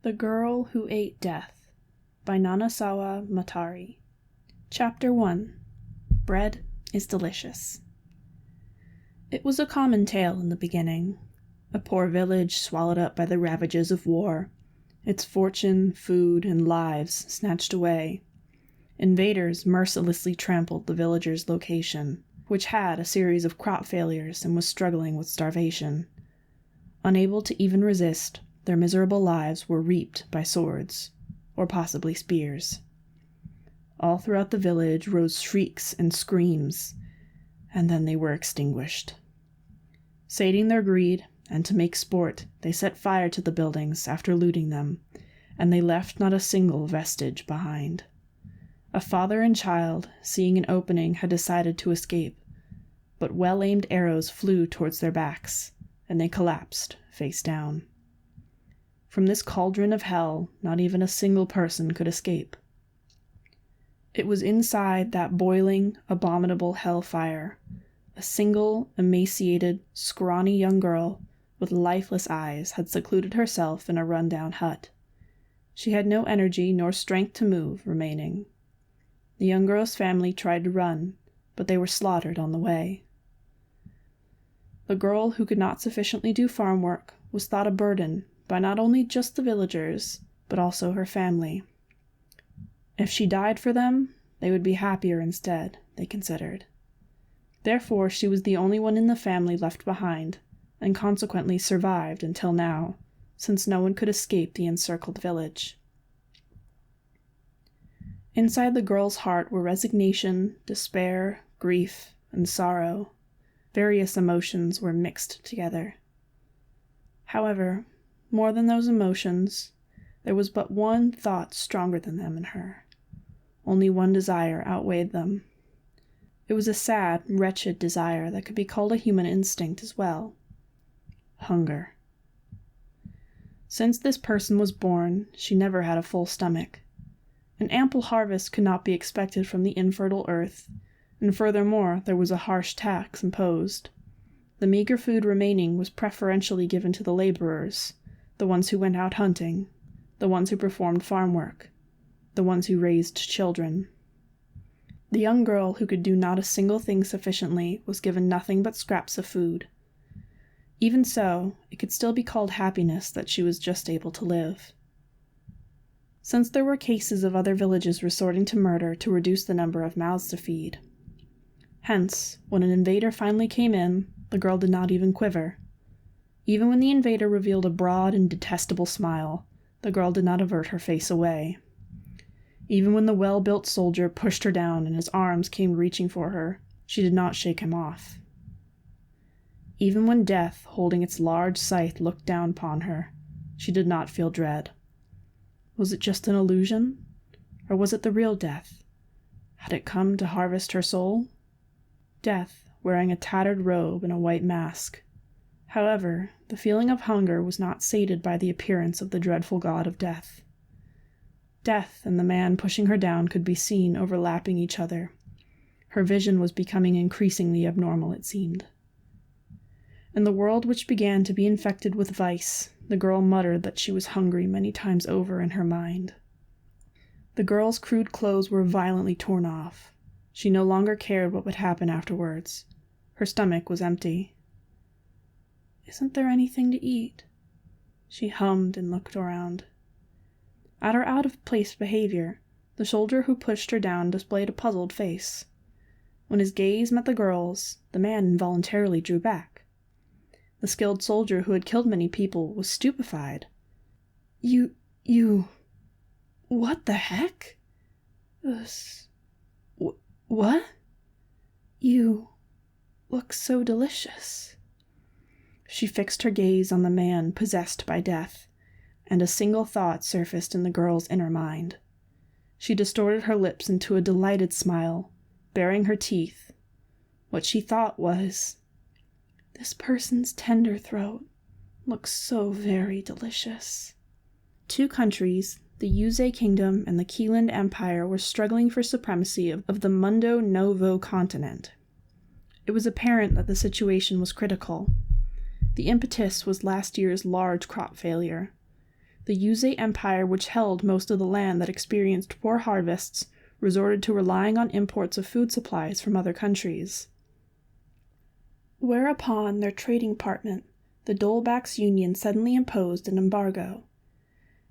The Girl Who Ate Death by Nanasawa Matari. Chapter 1. Bread is Delicious. It was a common tale in the beginning. A poor village swallowed up by the ravages of war, its fortune, food, and lives snatched away. Invaders mercilessly trampled the villagers' location, which had a series of crop failures and was struggling with starvation. Unable to even resist, their miserable lives were reaped by swords, or possibly spears. All throughout the village rose shrieks and screams, and then they were extinguished. Sating their greed, and to make sport, they set fire to the buildings after looting them, and they left not a single vestige behind. A father and child, seeing an opening, had decided to escape, but well-aimed arrows flew towards their backs, and they collapsed face down. From this cauldron of hell, not even a single person could escape. It was inside that boiling, abominable hellfire. A single, emaciated, scrawny young girl with lifeless eyes had secluded herself in a run-down hut. She had no energy nor strength to move remaining. The young girl's family tried to run, but they were slaughtered on the way. The girl who could not sufficiently do farm work was thought a burden by not only just the villagers, but also her family. If she died for them, they would be happier instead, they considered. Therefore, she was the only one in the family left behind, and consequently survived until now, since no one could escape the encircled village. Inside the girl's heart were resignation, despair, grief, and sorrow. Various emotions were mixed together. However, more than those emotions, there was but one thought stronger than them in her. Only one desire outweighed them. It was a sad, wretched desire that could be called a human instinct as well. Hunger. Since this person was born, she never had a full stomach. An ample harvest could not be expected from the infertile earth, and furthermore there was a harsh tax imposed. The meager food remaining was preferentially given to the laborers, the ones who went out hunting, the ones who performed farm work, the ones who raised children. The young girl who could do not a single thing sufficiently was given nothing but scraps of food. Even so, it could still be called happiness that she was just able to live. Since there were cases of other villages resorting to murder to reduce the number of mouths to feed. Hence, when an invader finally came in, the girl did not even quiver. Even when the invader revealed a broad and detestable smile, the girl did not avert her face away. Even when the well-built soldier pushed her down and his arms came reaching for her, she did not shake him off. Even when death, holding its large scythe, looked down upon her, she did not feel dread. Was it just an illusion? Or was it the real death? Had it come to harvest her soul? Death, wearing a tattered robe and a white mask. However, the feeling of hunger was not sated by the appearance of the dreadful god of death. Death and the man pushing her down could be seen overlapping each other. Her vision was becoming increasingly abnormal, it seemed. In the world which began to be infected with vice, the girl muttered that she was hungry many times over in her mind. The girl's crude clothes were violently torn off. She no longer cared what would happen afterwards. Her stomach was empty. "Isn't there anything to eat?" She hummed and looked around. At her out-of-place behavior, the soldier who pushed her down displayed a puzzled face. When his gaze met the girl's, the man involuntarily drew back. The skilled soldier who had killed many people was stupefied. You... What the heck? What? You look so delicious." She fixed her gaze on the man possessed by death, and a single thought surfaced in the girl's inner mind. She distorted her lips into a delighted smile, baring her teeth. What she thought was, "This person's tender throat looks so very delicious." Two countries, the Yuzei Kingdom and the Qianweijia Empire, were struggling for supremacy of the Mundo Novo continent. It was apparent that the situation was critical. The impetus was last year's large crop failure. The Yuzhe Empire, which held most of the land that experienced poor harvests, resorted to relying on imports of food supplies from other countries. Whereupon their trading department, the Dolbaks Union, suddenly imposed an embargo.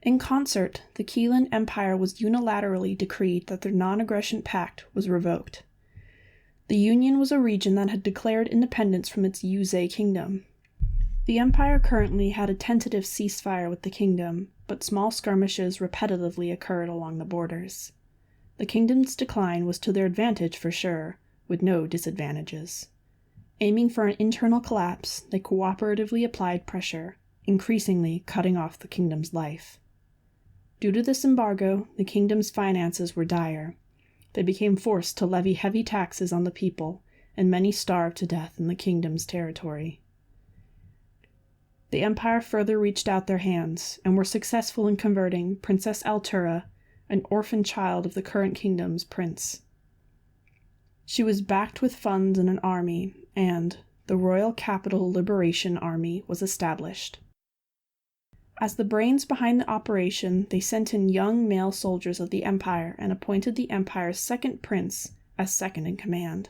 In concert, the Qilin Empire was unilaterally decreed that their non-aggression pact was revoked. The Union was a region that had declared independence from its Yuzhe kingdom. The empire currently had a tentative ceasefire with the kingdom, but small skirmishes repetitively occurred along the borders. The kingdom's decline was to their advantage for sure, with no disadvantages. Aiming for an internal collapse, they cooperatively applied pressure, increasingly cutting off the kingdom's life. Due to this embargo, the kingdom's finances were dire. They became forced to levy heavy taxes on the people, and many starved to death in the kingdom's territory. The empire further reached out their hands, and were successful in converting Princess Altura, an orphan child of the current kingdom's prince. She was backed with funds and an army, and the Royal Capital Liberation Army was established. As the brains behind the operation, they sent in young male soldiers of the empire and appointed the empire's second prince as second in command.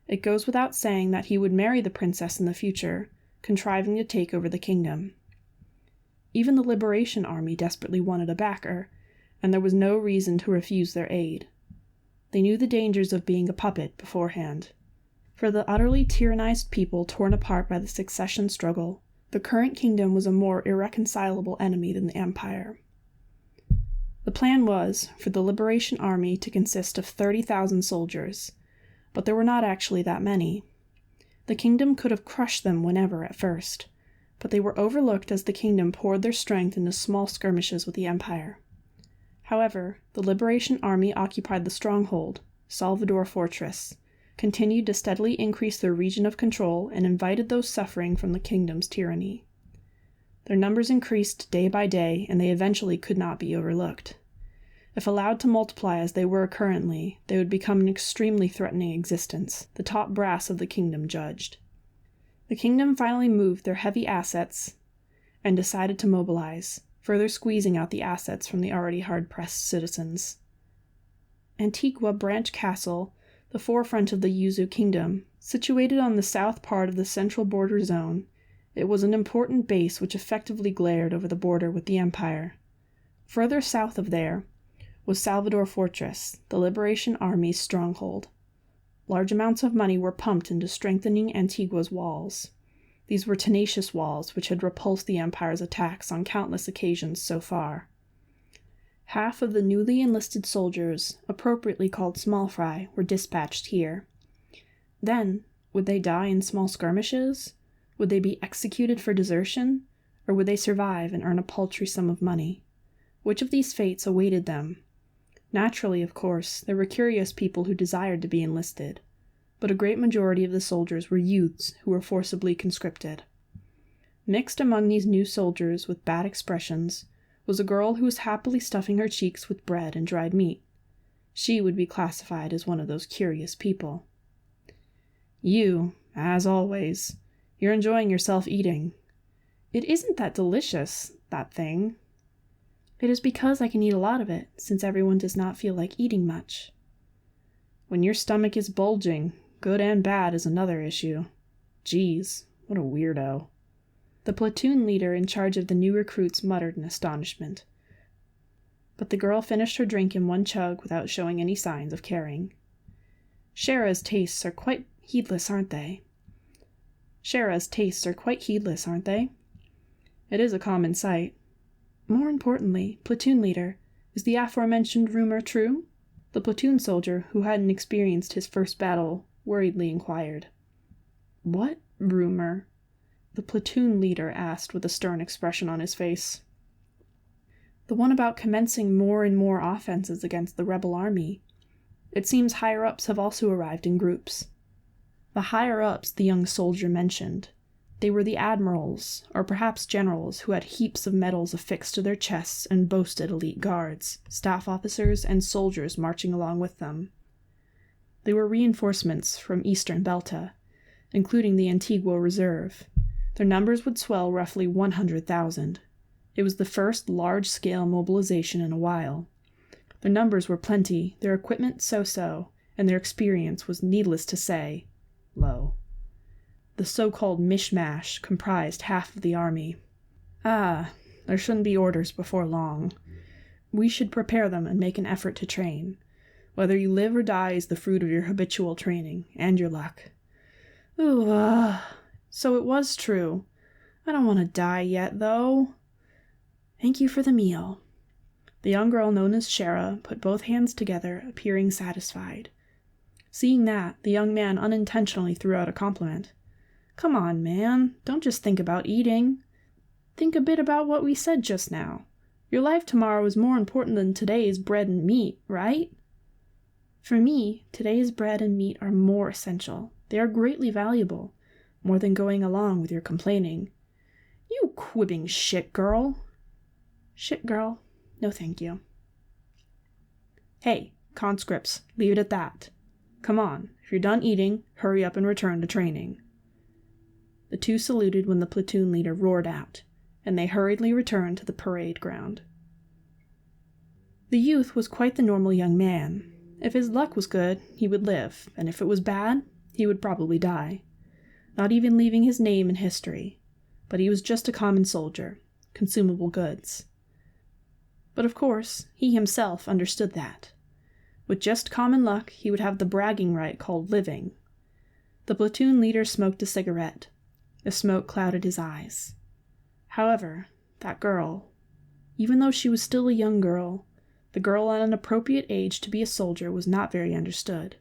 It goes without saying that he would marry the princess in the future, contriving to take over the kingdom. Even the Liberation Army desperately wanted a backer, and there was no reason to refuse their aid. They knew the dangers of being a puppet beforehand. For the utterly tyrannized people torn apart by the succession struggle, the current kingdom was a more irreconcilable enemy than the empire. The plan was for the Liberation Army to consist of 30,000 soldiers, but there were not actually that many. The kingdom could have crushed them whenever at first, but they were overlooked as the kingdom poured their strength into small skirmishes with the empire. However, the Liberation Army occupied the stronghold, Salvador Fortress, continued to steadily increase their region of control, and invited those suffering from the kingdom's tyranny. Their numbers increased day by day, and they eventually could not be overlooked. If allowed to multiply as they were currently, they would become an extremely threatening existence, the top brass of the kingdom judged. The kingdom finally moved their heavy assets and decided to mobilize, further squeezing out the assets from the already hard-pressed citizens. Antigua Branch Castle, the forefront of the Yuzu kingdom, situated on the south part of the central border zone, it was an important base which effectively glared over the border with the empire. Further south of there was Salvador Fortress, the Liberation Army's stronghold. Large amounts of money were pumped into strengthening Antigua's walls. These were tenacious walls which had repulsed the empire's attacks on countless occasions so far. Half of the newly enlisted soldiers, appropriately called small fry, were dispatched here. Then, would they die in small skirmishes? Would they be executed for desertion? Or would they survive and earn a paltry sum of money? Which of these fates awaited them? Naturally, of course, there were curious people who desired to be enlisted, but a great majority of the soldiers were youths who were forcibly conscripted. Mixed among these new soldiers with bad expressions was a girl who was happily stuffing her cheeks with bread and dried meat. She would be classified as one of those curious people. You, as always, you're enjoying yourself eating. It isn't that delicious, that thing. It is because I can eat a lot of it, since everyone does not feel like eating much. When your stomach is bulging, good and bad is another issue. Geez, what a weirdo. The platoon leader in charge of the new recruits muttered in astonishment. But the girl finished her drink in one chug without showing any signs of caring. Shara's tastes are quite heedless, aren't they? It is a common sight. More importantly, platoon leader, is the aforementioned rumor true? The platoon soldier, who hadn't experienced his first battle, worriedly inquired. What rumor? The platoon leader asked with a stern expression on his face. The one about commencing more and more offenses against the rebel army. It seems higher-ups have also arrived in groups. The higher-ups the young soldier mentioned. They were the admirals, or perhaps generals, who had heaps of medals affixed to their chests and boasted elite guards, staff officers, and soldiers marching along with them. They were reinforcements from Eastern Belta, including the Antigua Reserve. Their numbers would swell roughly 100,000. It was the first large-scale mobilization in a while. Their numbers were plenty, their equipment so-so, and their experience was, needless to say, low. The so-called mishmash comprised half of the army. There shouldn't be orders before long. We should prepare them and make an effort to train. Whether you live or die is the fruit of your habitual training, and your luck. So it was true. I don't want to die yet, though. Thank you for the meal. The young girl known as Shara put both hands together, appearing satisfied. Seeing that, the young man unintentionally threw out a compliment. Come on, man, don't just think about eating. Think a bit about what we said just now. Your life tomorrow is more important than today's bread and meat, right? For me, today's bread and meat are more essential. They are greatly valuable, more than going along with your complaining. You quibbing shit girl. Shit girl, no thank you. Hey, conscripts, leave it at that. Come on, if you're done eating, hurry up and return to training. The two saluted when the platoon leader roared out, and they hurriedly returned to the parade ground. The youth was quite the normal young man. If his luck was good, he would live, and if it was bad, he would probably die, not even leaving his name in history. But he was just a common soldier, consumable goods. But of course, he himself understood that. With just common luck, he would have the bragging right called living. The platoon leader smoked a cigarette. The smoke clouded his eyes. However, that girl, even though she was still a young girl, the girl at an appropriate age to be a soldier was not very understood.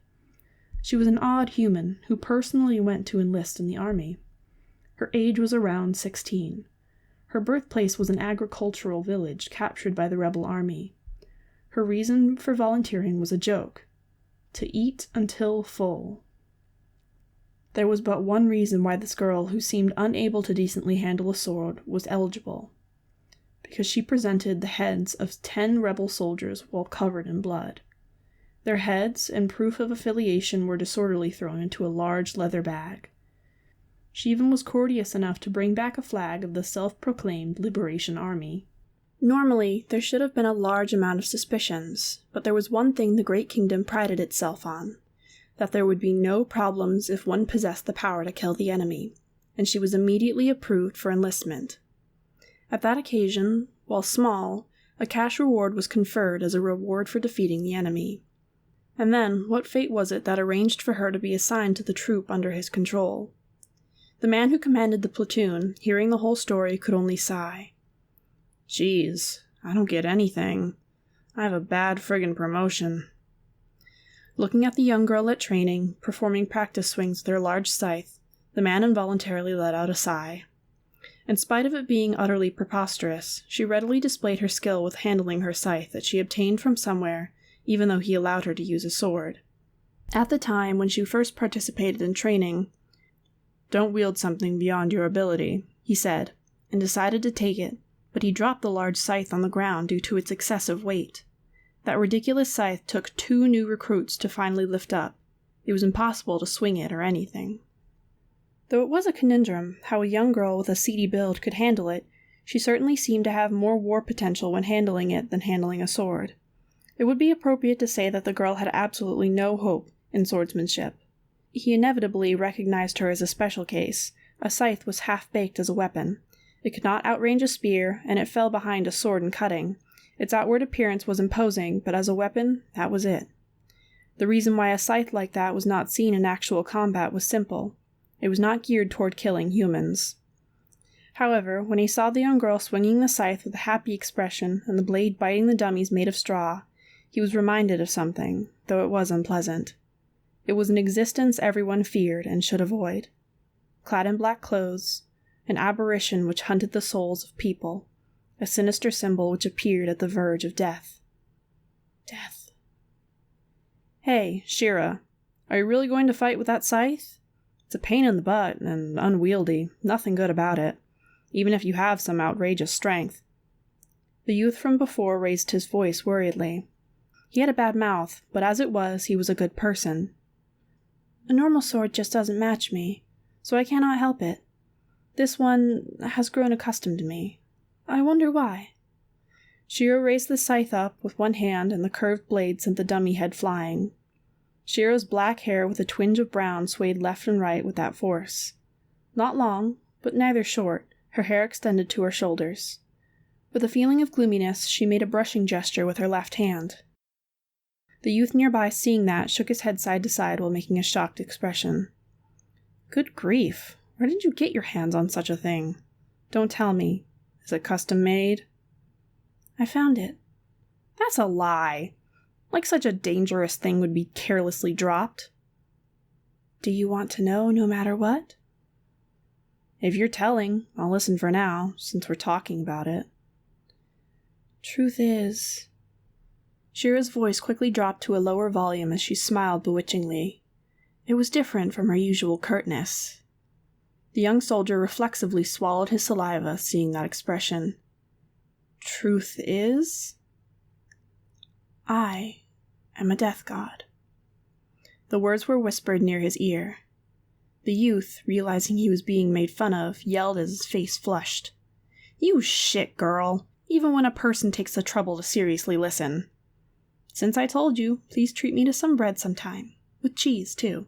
She was an odd human who personally went to enlist in the army. Her age was around 16. Her birthplace was an agricultural village captured by the rebel army. Her reason for volunteering was a joke: to eat until full. There was but one reason why this girl, who seemed unable to decently handle a sword, was eligible: because she presented the heads of 10 rebel soldiers while covered in blood. Their heads and proof of affiliation were disorderly thrown into a large leather bag. She even was courteous enough to bring back a flag of the self-proclaimed Liberation Army. Normally, there should have been a large amount of suspicions, but there was one thing the Great Kingdom prided itself on: that there would be no problems if one possessed the power to kill the enemy, and she was immediately approved for enlistment. At that occasion, while small, a cash reward was conferred as a reward for defeating the enemy. And then, what fate was it that arranged for her to be assigned to the troop under his control? The man who commanded the platoon, hearing the whole story, could only sigh. Geez, I don't get anything. I have a bad friggin' promotion. Looking at the young girl at training, performing practice swings with her large scythe, the man involuntarily let out a sigh. In spite of it being utterly preposterous, she readily displayed her skill with handling her scythe that she obtained from somewhere, even though he allowed her to use a sword. At the time when she first participated in training, "Don't wield something beyond your ability," he said, and decided to take it, but he dropped the large scythe on the ground due to its excessive weight. That ridiculous scythe took 2 new recruits to finally lift up. It was impossible to swing it or anything. Though it was a conundrum how a young girl with a seedy build could handle it, she certainly seemed to have more war potential when handling it than handling a sword. It would be appropriate to say that the girl had absolutely no hope in swordsmanship. He inevitably recognized her as a special case. A scythe was half-baked as a weapon. It could not outrange a spear, and it fell behind a sword in cutting. Its outward appearance was imposing, but as a weapon, that was it. The reason why a scythe like that was not seen in actual combat was simple. It was not geared toward killing humans. However, when he saw the young girl swinging the scythe with a happy expression and the blade biting the dummies made of straw, he was reminded of something, though it was unpleasant. It was an existence everyone feared and should avoid. Clad in black clothes, an aberration which hunted the souls of people, a sinister symbol which appeared at the verge of death. Death. Hey, Shira, are you really going to fight with that scythe? It's a pain in the butt and unwieldy, nothing good about it, even if you have some outrageous strength. The youth from before raised his voice worriedly. He had a bad mouth, but as it was, he was a good person. A normal sword just doesn't match me, so I cannot help it. This one has grown accustomed to me. I wonder why. Shiro raised the scythe up with one hand, and the curved blade sent the dummy head flying. Shiro's black hair with a twinge of brown swayed left and right with that force. Not long, but neither short, her hair extended to her shoulders. With a feeling of gloominess, she made a brushing gesture with her left hand. The youth nearby, seeing that, shook his head side to side while making a shocked expression. Good grief, where did you get your hands on such a thing? Don't tell me. Is it custom made? I found it. That's a lie. Like such a dangerous thing would be carelessly dropped. Do you want to know no matter what? If you're telling, I'll listen for now, since we're talking about it. Truth is... Shira's voice quickly dropped to a lower volume as she smiled bewitchingly. It was different from her usual curtness. The young soldier reflexively swallowed his saliva, seeing that expression. Truth is... I am a death god. The words were whispered near his ear. The youth, realizing he was being made fun of, yelled as his face flushed. You shit, girl, even when a person takes the trouble to seriously listen. Since I told you, please treat me to some bread sometime. With cheese, too.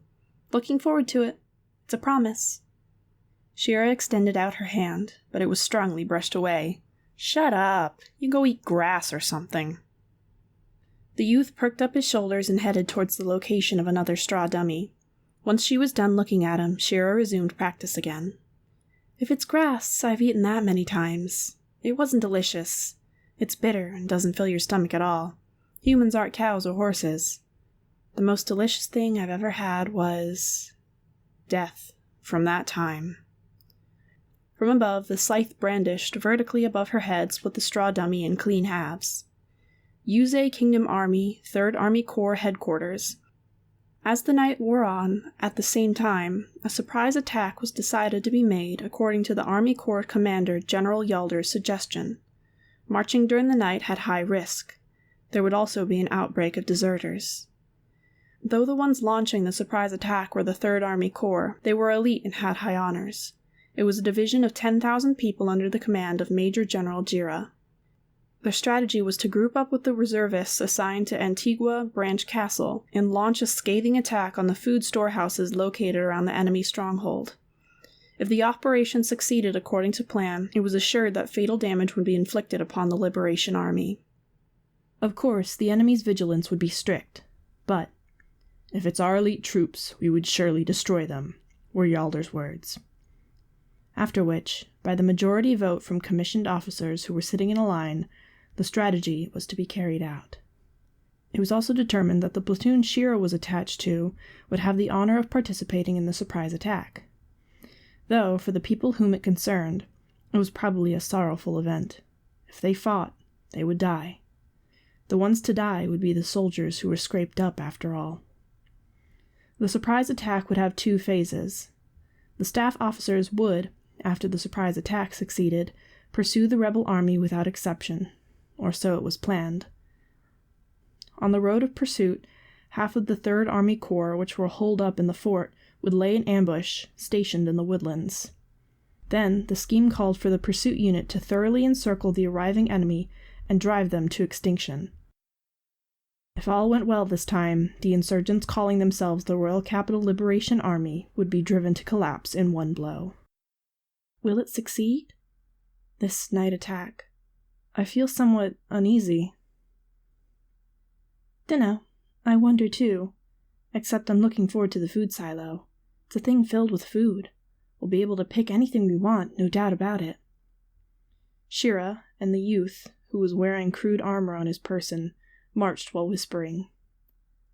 Looking forward to it. It's a promise. Shira extended out her hand, but it was strongly brushed away. Shut up. You go eat grass or something. The youth perked up his shoulders and headed towards the location of another straw dummy. Once she was done looking at him, Shira resumed practice again. If it's grass, I've eaten that many times. It wasn't delicious. It's bitter and doesn't fill your stomach at all. Humans aren't cows or horses. The most delicious thing I've ever had was... death from that time. From above, the scythe brandished vertically above her head split the straw dummy in clean halves. Yuzei Kingdom Army, 3rd Army Corps Headquarters. As the night wore on, at the same time, a surprise attack was decided to be made according to the Army Corps Commander General Yalder's suggestion. Marching during the night had high risk. There would also be an outbreak of deserters. Though the ones launching the surprise attack were the 3rd Army Corps, they were elite and had high honors. It was a division of 10,000 people under the command of Major General Jira. Their strategy was to group up with the reservists assigned to Antigua Branch Castle and launch a scathing attack on the food storehouses located around the enemy stronghold. If the operation succeeded according to plan, it was assured that fatal damage would be inflicted upon the Liberation Army. Of course, the enemy's vigilance would be strict, but, if it's our elite troops, we would surely destroy them, were Yalder's words. After which, by the majority vote from commissioned officers who were sitting in a line, the strategy was to be carried out. It was also determined that the platoon Shira was attached to would have the honor of participating in the surprise attack. Though, for the people whom it concerned, it was probably a sorrowful event. If they fought, they would die. The ones to die would be the soldiers who were scraped up after all. The surprise attack would have 2 phases. The staff officers would, after the surprise attack succeeded, pursue the rebel army without exception, or so it was planned. On the road of pursuit, half of the 3rd Army Corps, which were holed up in the fort, would lay in ambush, stationed in the woodlands. Then, the scheme called for the pursuit unit to thoroughly encircle the arriving enemy and drive them to extinction. If all went well this time, the insurgents calling themselves the Royal Capital Liberation Army would be driven to collapse in one blow. Will it succeed? This night attack. I feel somewhat uneasy. Dunno. I wonder too. Except I'm looking forward to the food silo. It's a thing filled with food. We'll be able to pick anything we want, no doubt about it. Shira and the youth, who was wearing crude armor on his person, marched while whispering.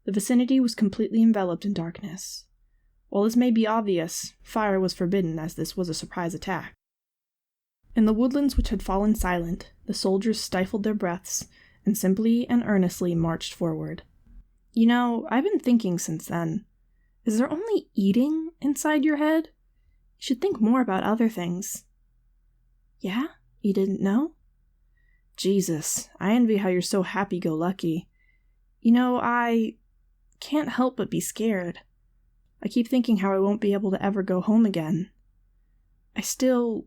The vicinity was completely enveloped in darkness. While this may be obvious, fire was forbidden as this was a surprise attack. In the woodlands which had fallen silent, the soldiers stifled their breaths and simply and earnestly marched forward. You know, I've been thinking since then. Is there only eating inside your head? You should think more about other things. Yeah? You didn't know? Jesus, I envy how you're so happy-go-lucky. You know, I can't help but be scared. I keep thinking how I won't be able to ever go home again. I still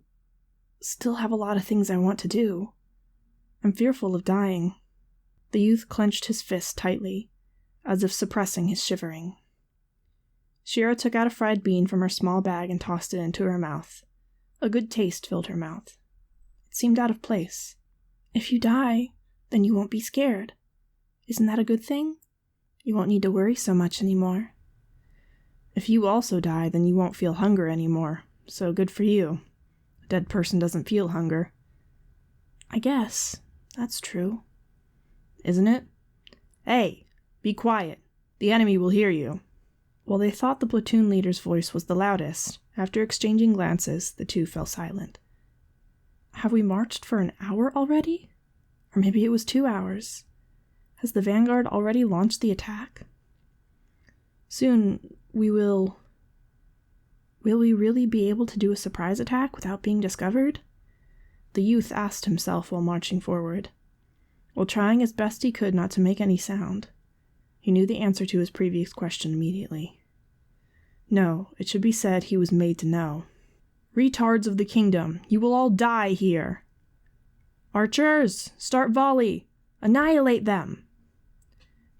still have a lot of things I want to do. I'm fearful of dying." The youth clenched his fist tightly, as if suppressing his shivering. Shira took out a fried bean from her small bag and tossed it into her mouth. A good taste filled her mouth. It seemed out of place. "If you die, then you won't be scared. Isn't that a good thing? You won't need to worry so much anymore." "If you also die, then you won't feel hunger anymore, so good for you. A dead person doesn't feel hunger." "I guess. That's true." "Isn't it? Hey, be quiet. The enemy will hear you." While they thought the platoon leader's voice was the loudest, after exchanging glances, the two fell silent. "Have we marched for an hour already? Or maybe it was 2 hours. Has the vanguard already launched the attack? Soon Will we really be able to do a surprise attack without being discovered?" The youth asked himself while marching forward, while trying as best he could not to make any sound. He knew the answer to his previous question immediately. No, it should be said he was made to know. "Retards of the kingdom, you will all die here! Archers, start volley! Annihilate them!"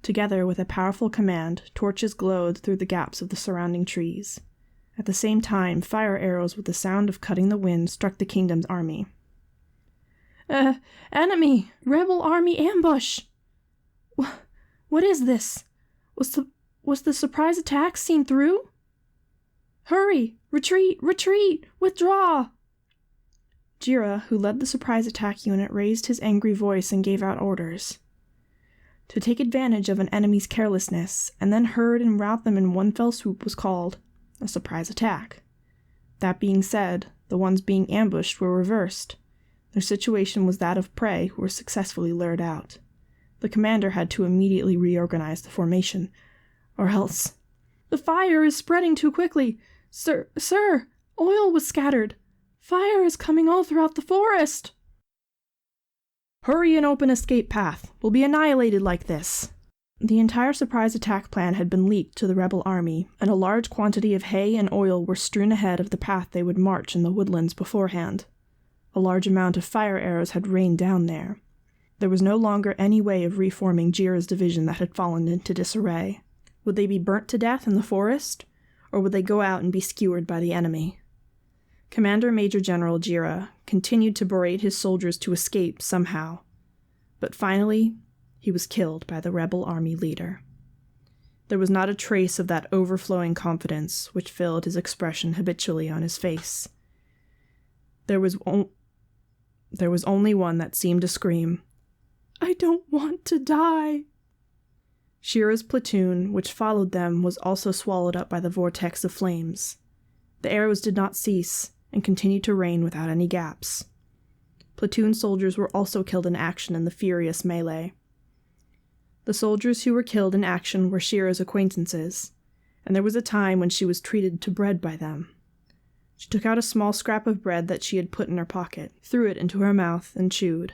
Together with a powerful command, torches glowed through the gaps of the surrounding trees. At the same time, fire arrows with the sound of cutting the wind struck the kingdom's army. Enemy! Rebel army ambush! What is this? Was the surprise attack seen through? Hurry! Retreat! Retreat! Withdraw!" Jira, who led the surprise attack unit, raised his angry voice and gave out orders. To take advantage of an enemy's carelessness, and then herd and rout them in one fell swoop, was called a surprise attack. That being said, the ones being ambushed were reversed. Their situation was that of prey who were successfully lured out. The commander had to immediately reorganize the formation, or else— "The fire is spreading too quickly! Sir, oil was scattered! Fire is coming all throughout the forest!" "Hurry and open escape path! We'll be annihilated like this!" The entire surprise attack plan had been leaked to the rebel army, and a large quantity of hay and oil were strewn ahead of the path they would march in the woodlands beforehand. A large amount of fire arrows had rained down there. There was no longer any way of reforming Jira's division that had fallen into disarray. Would they be burnt to death in the forest, or would they go out and be skewered by the enemy? Commander Major General Jira continued to berate his soldiers to escape somehow, but finally he was killed by the rebel army leader. There was not a trace of that overflowing confidence which filled his expression habitually on his face. There was only one that seemed to scream, "I don't want to die!" Shira's platoon, which followed them, was also swallowed up by the vortex of flames. The arrows did not cease, and continued to rain without any gaps. Platoon soldiers were also killed in action in the furious melee. The soldiers who were killed in action were Shira's acquaintances, and there was a time when she was treated to bread by them. She took out a small scrap of bread that she had put in her pocket, threw it into her mouth, and chewed.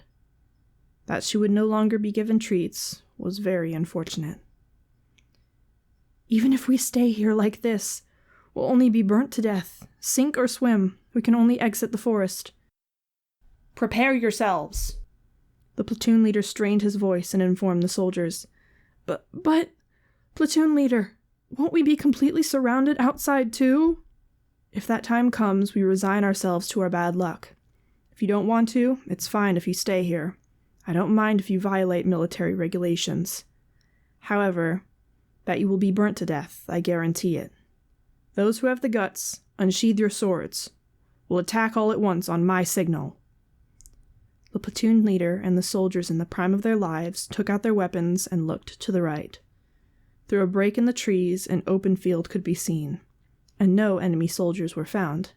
That she would no longer be given treats was very unfortunate. "Even if we stay here like this, we'll only be burnt to death. Sink or swim, we can only exit the forest." "Prepare yourselves!" The platoon leader strained his voice and informed the soldiers. But, platoon leader, won't we be completely surrounded outside too?" "If that time comes, we resign ourselves to our bad luck. If you don't want to, it's fine if you stay here. I don't mind if you violate military regulations. However, that you will be burnt to death, I guarantee it. Those who have the guts, unsheathe your swords. We'll attack all at once on my signal." The platoon leader and the soldiers in the prime of their lives took out their weapons and looked to the right. Through a break in the trees, an open field could be seen, and no enemy soldiers were found.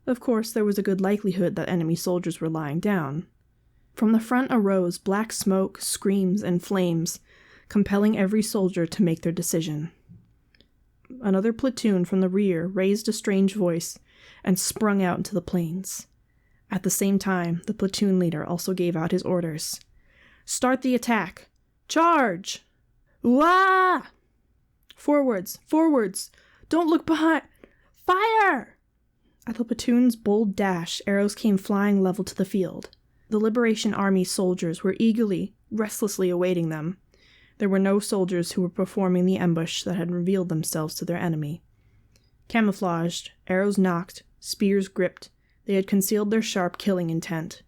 Of course, there was a good likelihood that enemy soldiers were lying down. From the front arose black smoke, screams, and flames, compelling every soldier to make their decision. Another platoon from the rear raised a strange voice and sprung out into the plains. At the same time, the platoon leader also gave out his orders. "Start the attack! Charge! Wah! Forwards! Forwards! Don't look behind! Fire!" At the platoon's bold dash, arrows came flying level to the field. The Liberation Army soldiers were eagerly, restlessly awaiting them. There were no soldiers who were performing the ambush that had revealed themselves to their enemy. Camouflaged, arrows nocked, spears gripped, they had concealed their sharp killing intent.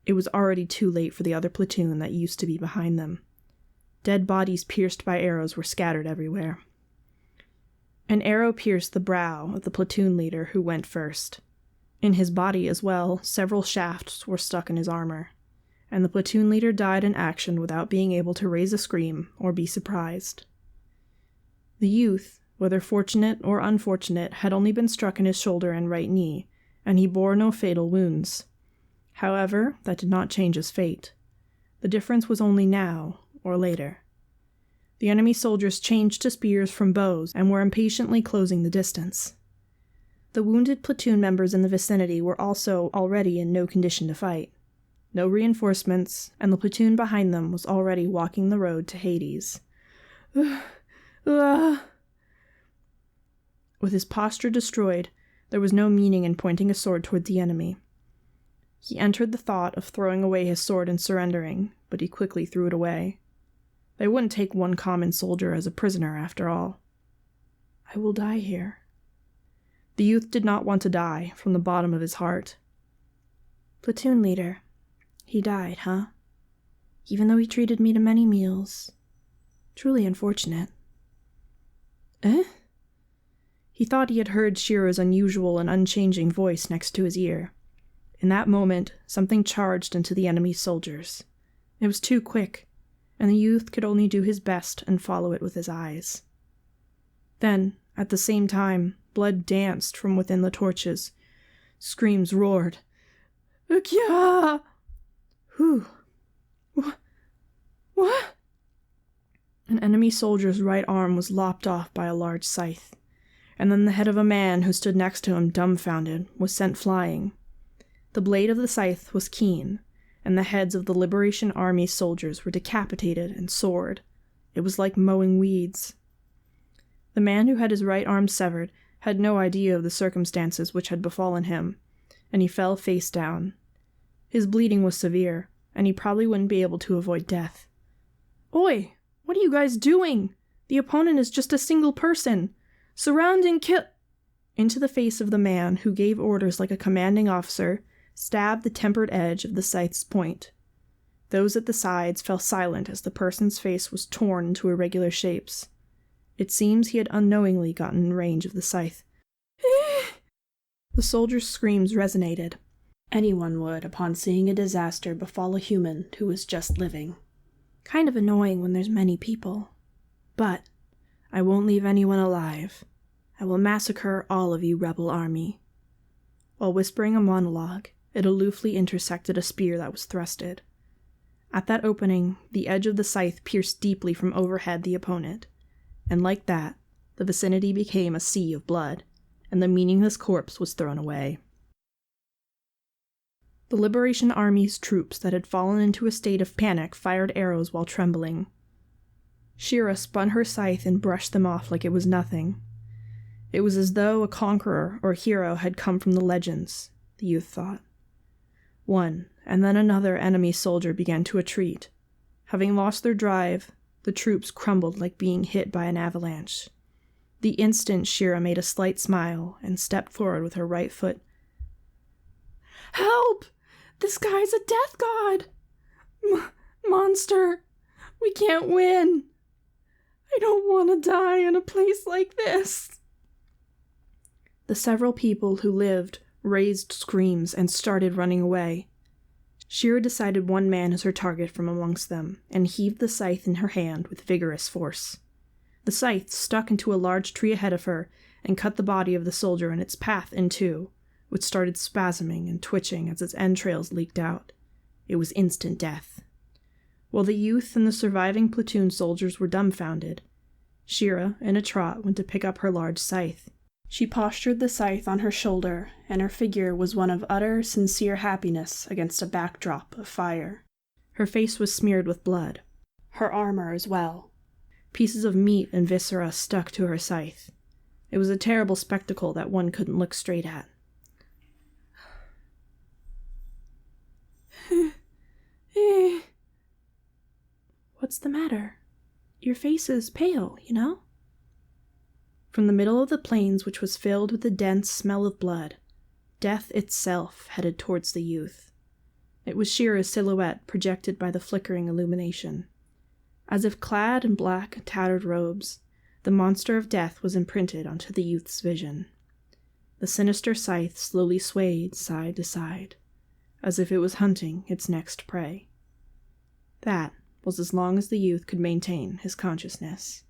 It was already too late for the other platoon that used to be behind them. Dead bodies pierced by arrows were scattered everywhere. An arrow pierced the brow of the platoon leader who went first. In his body as well, several shafts were stuck in his armor, and the platoon leader died in action without being able to raise a scream or be surprised. The youth, whether fortunate or unfortunate, had only been struck in his shoulder and right knee, and he bore no fatal wounds. However, that did not change his fate. The difference was only now or later. The enemy soldiers changed to spears from bows and were impatiently closing the distance. The wounded platoon members in the vicinity were also already in no condition to fight. No reinforcements, and the platoon behind them was already walking the road to Hades. With his posture destroyed, there was no meaning in pointing a sword toward the enemy. He entered the thought of throwing away his sword and surrendering, but he quickly threw it away. They wouldn't take one common soldier as a prisoner, after all. I will die here. The youth did not want to die, from the bottom of his heart. Platoon leader, he died, huh? Even though he treated me to many meals. Truly unfortunate. Eh? He thought he had heard Shira's unusual and unchanging voice next to his ear. In that moment, something charged into the enemy's soldiers. It was too quick, and the youth could only do his best and follow it with his eyes. Then, at the same time, blood danced from within the torches. Screams roared. Ukia! Whew. What? An enemy soldier's right arm was lopped off by a large scythe, and then the head of a man who stood next to him, dumbfounded, was sent flying. The blade of the scythe was keen, and the heads of the Liberation Army soldiers were decapitated and soared. It was like mowing weeds. The man who had his right arm severed had no idea of the circumstances which had befallen him, and he fell face down. His bleeding was severe, and he probably wouldn't be able to avoid death. Oi! What are you guys doing? The opponent is just a single person. Surround and kill— Into the face of the man who gave orders like a commanding officer stabbed the tempered edge of the scythe's point. Those at the sides fell silent as the person's face was torn into irregular shapes. It seems he had unknowingly gotten in range of the scythe. The soldier's screams resonated. Anyone would upon seeing a disaster befall a human who was just living. Kind of annoying when there's many people. But I won't leave anyone alive. I will massacre all of you, rebel army. While whispering a monologue, it aloofly intersected a spear that was thrusted. At that opening, the edge of the scythe pierced deeply from overhead the opponent, and like that, the vicinity became a sea of blood, and the meaningless corpse was thrown away. The Liberation Army's troops that had fallen into a state of panic fired arrows while trembling. Shira spun her scythe and brushed them off like it was nothing. It was as though a conqueror or hero had come from the legends, the youth thought. One, and then another enemy soldier began to retreat. Having lost their drive, the troops crumbled like being hit by an avalanche. The instant Shira made a slight smile and stepped forward with her right foot. Help! This guy's a death god! Monster! We can't win! I don't want to die in a place like this! The several people who lived raised screams and started running away. Shira decided one man as her target from amongst them, and heaved the scythe in her hand with vigorous force. The scythe stuck into a large tree ahead of her and cut the body of the soldier in its path in two, which started spasming and twitching as its entrails leaked out. It was instant death. While the youth and the surviving platoon soldiers were dumbfounded, Shira, in a trot, went to pick up her large scythe. She postured the scythe on her shoulder, and her figure was one of utter, sincere happiness against a backdrop of fire. Her face was smeared with blood. Her armor as well. Pieces of meat and viscera stuck to her scythe. It was a terrible spectacle that one couldn't look straight at. Eh. What's the matter? Your face is pale, you know? From the middle of the plains, which was filled with the dense smell of blood, death itself headed towards the youth. It was Shira's silhouette projected by the flickering illumination. As if clad in black, tattered robes, the monster of death was imprinted onto the youth's vision. The sinister scythe slowly swayed side to side, as if it was hunting its next prey. That was as long as the youth could maintain his consciousness.